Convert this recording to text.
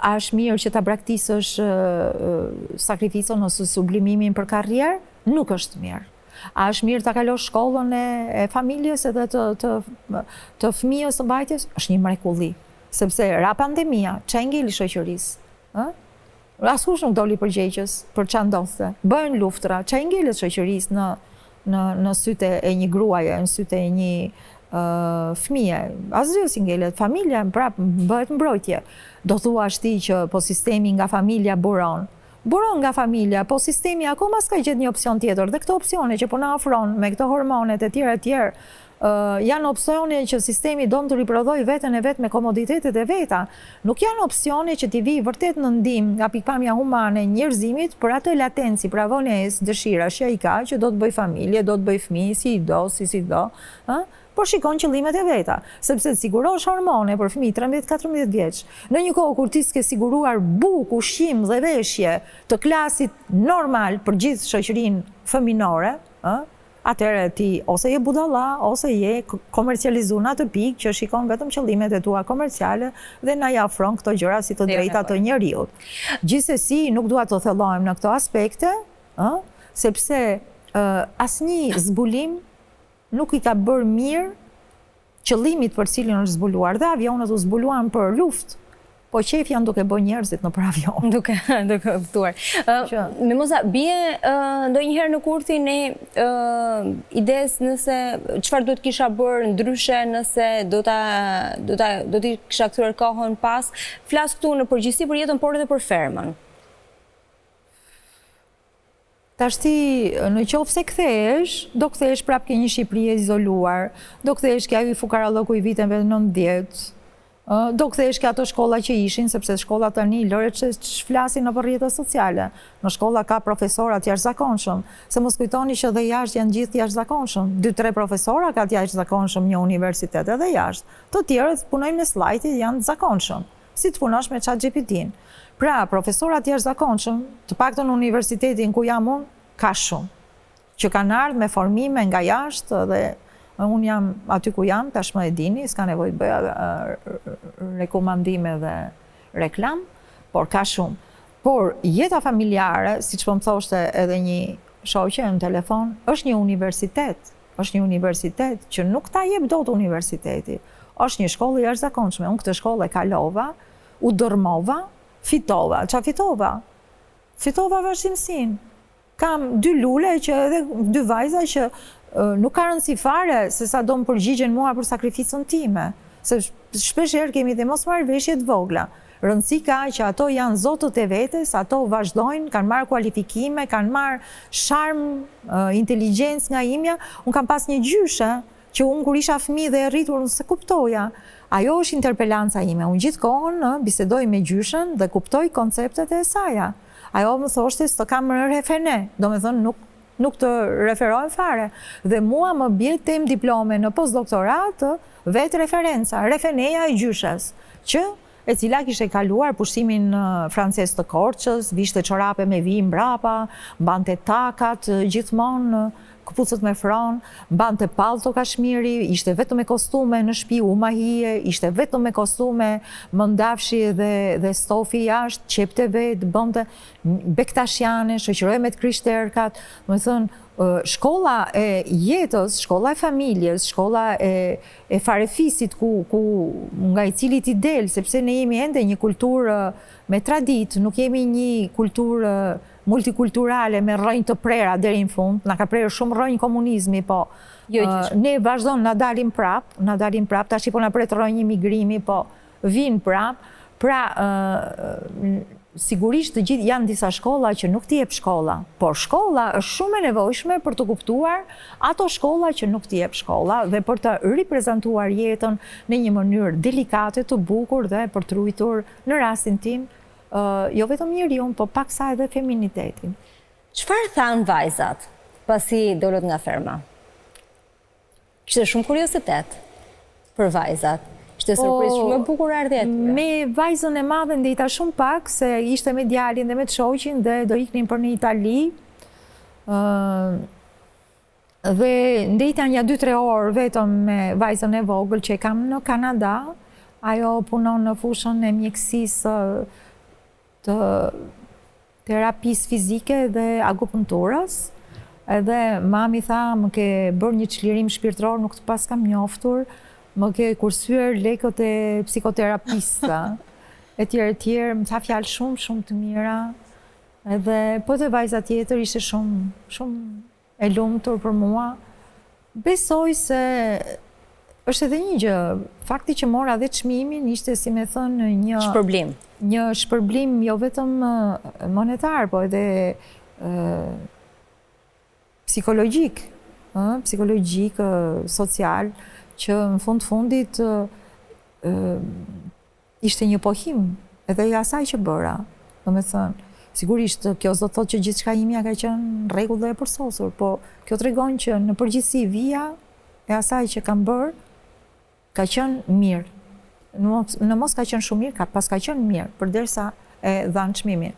a është mirë që ta braktisësh sakrificën ose sublimimin për karrierë? Nuk është mirë. A është mirë ta kalosh shkollën e familjes edhe të fëmijës së mbajtjes? Është një mrekulli. Sepse ra pandemia, ç'a ngeli shoqërisë? Askush nuk doli përgjegjës për ç'a ndodhte. Bëhen luftra, ç'a ngelet shoqërisë në sytë e një gruaje, në sytë e një fëmije. Asgjë si ngelet. Familja prap bëhet mbrojtje. Do thuash ti që po sistemi nga familja buron. Buron nga familja, po sistemi akoma s'ka gjetë një opcion tjetër. Dhe këto opcione që po na ofron me këto hormonet e tjerë, janë opcione që sistemi do të riprodhoj veten e vet me komoditetet e veta. Nuk janë opcione që t'i vi vërtet në ndihmë nga pikpamja humane njerëzimit për atë latenci, pra vonesë, dëshira që ai ka, që do të bëj familje, do të bëj fëmijë, si do, por shikon qëllimet e veta, sepse të sigurosh hormone për fëmijë 13-14 vjeç, në një kohë kur ti s'ke siguruar bukë, ushqim dhe veshje të klasit normal për gjithë shoqërinë fëminore, atëherë ti ose je budalla, ose je komercializuar në atë pikë që shikon vetëm qëllimet e tua komerciale dhe na ja ofron këto gjëra si të drejta të njeriut. Gjithsesi, nuk dua të thellohem në këto aspekte, sepse asnjë zbulim nuk i ka bërë mirë qëllimit për cilin është zbuluar. Dhe avionet u zbuluan për luftë, po qef janë duke bë njerëzit në për avion. Duke kuptuar. Mimoza, bie ndonjëherë në kurthin e ides nëse çfarë duhet kisha bërë ndryshe nëse do t'i kisha kthyer kohën pas. Flas këtu në përgjithësi për jetën, por edhe për fermën. Tashti, në qoftë se kthehesh, do kthehesh prapë ke një Shqipëri e izoluar, do kthehesh ke ai fukaralloku i viteve 90, do kthehesh ke ato shkolla që ishin, sepse shkolla tani lëre që flasin nëpër rrjetet sociale. Në shkolla ka profesorat jashtëzakonshëm, se mos kujtoni që dhe jashtë janë gjithë jashtëzakonshëm. 2-3 profesora ka të jashtëzakonshëm një universitet edhe jashtë. Të tjerët punojnë me slajti, janë të zakonshëm, si të punosh me ChatGPT-n. Pra, profesorat jashtëzakonshëm, të paktën në universitetin ku jam unë, ka shumë, që kanë ardhur me formime nga jashtë dhe unë jam aty ku jam, tashmë e dini, s'ka nevojë të bëja rekomandime dhe reklam, por ka shumë. Por jeta familjare, siç po më thoshte edhe një shoqe në telefon, është një universitet. Është një universitet që nuk ta jep dot universiteti. Është një shkollë e jashtëzakonshme. Unë këtë shkollë e kalova, u dërmova, fitova. Qa fitova? Fitova vazhdimsinë. Kam 2 lule që edhe 2 vajza që nuk ka rëndësi fare se sa do më përgjigjen mua për sakrificën time. Se shpesh herë kemi dhe mosmarrëveshje të vogla. Rëndësi ka që ato janë zotët e vetes, ato vazhdojnë, kanë marrë kualifikime, kanë marrë sharm, inteligjencë nga imja. Unë kam pas një gjyshe që unë kur isha fëmijë dhe e rritur unë se kuptoja. Ajo është interpelanca ime. Unë gjithkohën bisedoj me gjyshen dhe kuptoj konceptet e saja. Ajo më thoshte së kam refene, do me thënë nuk të referojnë fare. Dhe mua më bje tem diplome në postdoktorat vetë referenca, refeneja e gjyshes, që e cila kishte kaluar pushtimin frances të Korçës, vishte çorape me vijë mbrapa, mbante takat gjithmonë, këpucët me fron, mbante pallto kashmiri, ishte vetëm me kostume në shtëpi, u mahije, ishte vetëm me kostume, mëndafshi dhe stofi jashtë, qepte vetë, bënte bektashjane, shoqëroi me të krishterkat, më thënë, shkolla e jetës, shkolla e familjes, shkolla e farefisit nga i cili ti del, sepse ne jemi ende një kulturë me tradit, nuk jemi një kulturë multikulturale me rrënjë të prera deri në fund, na ka prerë shumë rrënjë komunizmi, po ne vazhdon na dalim prap, tash po na pret rrënjë imigrimi, po vin prap. Pra, sigurisht të gjithë janë disa shkolla që nuk t'i jep shkolla, por shkolla është shumë e nevojshme për të kuptuar ato shkolla që nuk t'i jep shkolla dhe për të riprezentuar jetën në një mënyrë delikate, të bukur dhe për të ruajtur në rastin tim jo vetëm njeriun, po paksa edhe feminitetin. Çfarë thanë vajzat pasi dolët nga ferma? Kishte shumë kuriozitet për vajzat. Ishte surprizë shumë e bukur ardhja e tyre. Me vajzën e madhe ndejta shumë pak, se ishte me djalin dhe me të shoqin dhe do iknin për në Itali. Dhe ndejta një 2-3 orë vetëm me vajzën e vogël që e kam në Kanada. Ajo punon në fushën e mjekësisë të terapisë fizike dhe akupunkturës, edhe mami tha më ke bërë një çlirim shpirtëror, nuk të pas kam njoftur, më ke kursyer lekët e psikoterapisë, etj, më tha fjalë shumë të mira, edhe po dhe vajza tjetër ishte shumë e lumtur për mua. Besoj se është edhe një gjë, fakti që mora dhe çmimin ishte, si me thënë, një shpërblim jo vetëm monetar, po edhe psikologjik, social, që në fundit ishte një pohim, edhe i asaj që bëra. Do me thënë, sigurisht kjo s'do të thotë që gjithçka imja ka qenë rregull dhe e përsosur, po kjo tregon që në përgjithësi vija e asaj që kam bërë ka qenë mirë. Në mos ka qenë shumë mirë, pas ka qenë mirë, përderisa e dhanë çmimin.